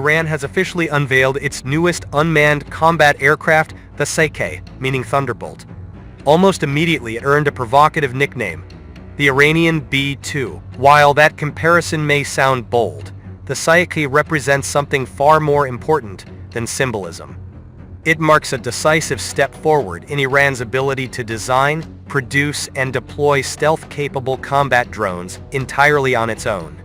Iran has officially unveiled its newest unmanned combat aircraft, the Saeqeh, meaning Thunderbolt. Almost immediately it earned a provocative nickname, the Iranian B-2. While that comparison may sound bold, the Saeqeh represents something far more important than symbolism. It marks a decisive step forward in Iran's ability to design, produce, and deploy stealth-capable combat drones entirely on its own.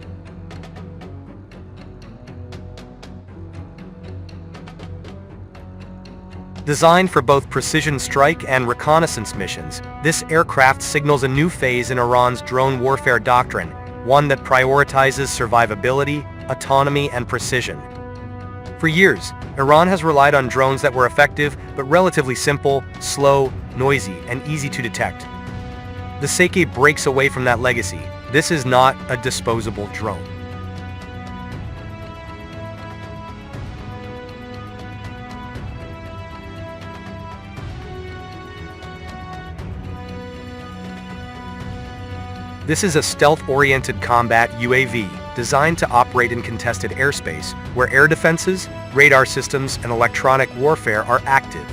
Designed for both precision strike and reconnaissance missions, this aircraft signals a new phase in Iran's drone warfare doctrine, one that prioritizes survivability, autonomy, and precision. For years, Iran has relied on drones that were effective but relatively simple, slow, noisy, and easy to detect. The Saeqeh breaks away from that legacy. This is not a disposable drone. This is a stealth-oriented combat UAV designed to operate in contested airspace, where air defenses, radar systems, and electronic warfare are active.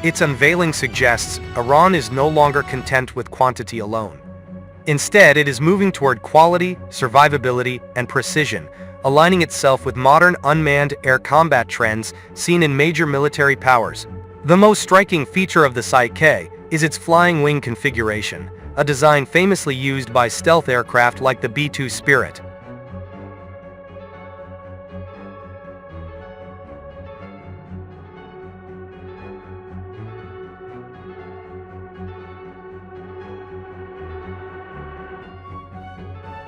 Its unveiling suggests Iran is no longer content with quantity alone. Instead, it is moving toward quality, survivability, and precision, aligning itself with modern unmanned air combat trends seen in major military powers. The most striking feature of the Saeqeh is its flying wing configuration, a design famously used by stealth aircraft like the B-2 Spirit.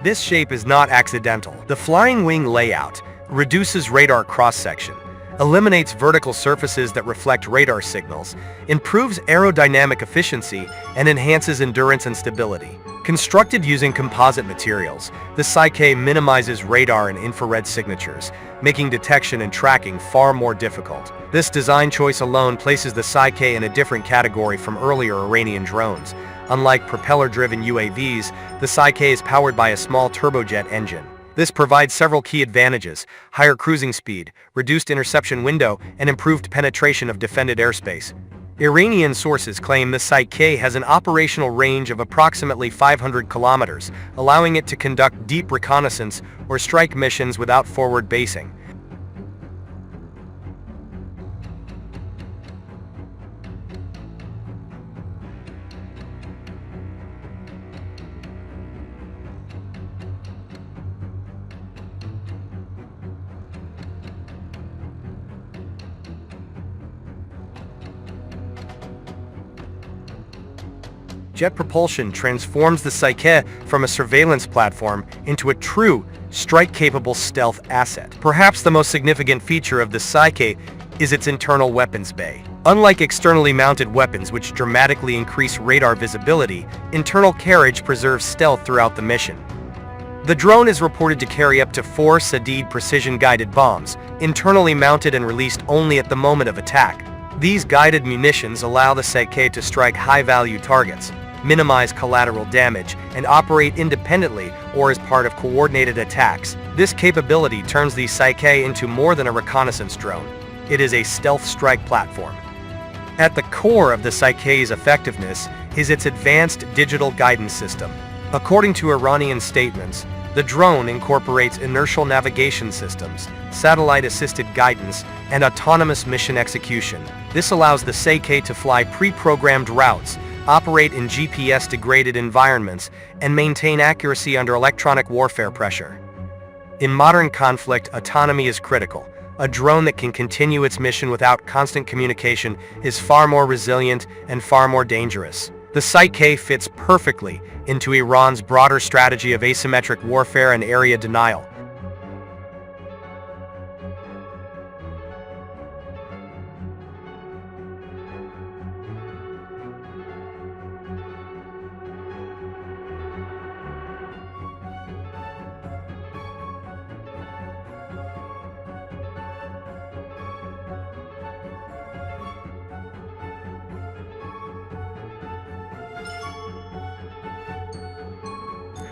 This shape is not accidental. The flying wing layout reduces radar cross-section, eliminates vertical surfaces that reflect radar signals, improves aerodynamic efficiency, and enhances endurance and stability. Constructed using composite materials, the Saeqeh minimizes radar and infrared signatures, making detection and tracking far more difficult. This design choice alone places the Saeqeh in a different category from earlier Iranian drones. Unlike propeller-driven UAVs, the Saeqeh is powered by a small turbojet engine. This provides several key advantages: higher cruising speed, reduced interception window, and improved penetration of defended airspace. Iranian sources claim the Saeqeh has an operational range of approximately 500 kilometers, allowing it to conduct deep reconnaissance or strike missions without forward basing. Jet propulsion transforms the Saeqeh from a surveillance platform into a true, strike-capable stealth asset. Perhaps the most significant feature of the Saeqeh is its internal weapons bay. Unlike externally mounted weapons which dramatically increase radar visibility, internal carriage preserves stealth throughout the mission. The drone is reported to carry up to 4 Sadid precision-guided bombs, internally mounted and released only at the moment of attack. These guided munitions allow the Saeqeh to strike high-value targets, minimize collateral damage, and operate independently or as part of coordinated attacks. This capability turns the Saeqeh into more than a reconnaissance drone. It is a stealth strike platform. At the core of the Saeqeh's effectiveness is its advanced digital guidance system. According to Iranian statements, the drone incorporates inertial navigation systems, satellite-assisted guidance, and autonomous mission execution. This allows the Saeqeh to fly pre-programmed routes, operate in GPS-degraded environments, and maintain accuracy under electronic warfare pressure. In modern conflict, autonomy is critical. A drone that can continue its mission without constant communication is far more resilient and far more dangerous. The Saeqeh fits perfectly into Iran's broader strategy of asymmetric warfare and area denial.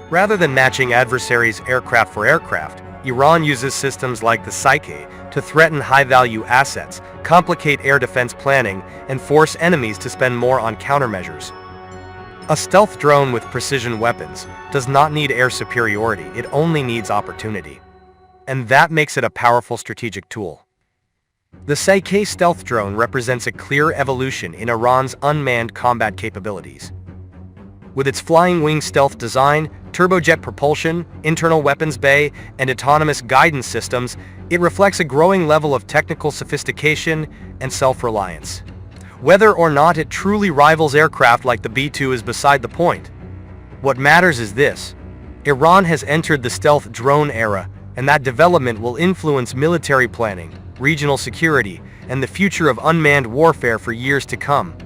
Rather than matching adversaries aircraft for aircraft, Iran uses systems like the Saeqeh to threaten high-value assets, complicate air defense planning, and force enemies to spend more on countermeasures. A stealth drone with precision weapons does not need air superiority, it only needs opportunity. And that makes it a powerful strategic tool. The Saeqeh stealth drone represents a clear evolution in Iran's unmanned combat capabilities. With its flying wing stealth design, turbojet propulsion, internal weapons bay, and autonomous guidance systems, it reflects a growing level of technical sophistication and self-reliance. Whether or not it truly rivals aircraft like the B-2 is beside the point. What matters is this: Iran has entered the stealth drone era, and that development will influence military planning, regional security, and the future of unmanned warfare for years to come.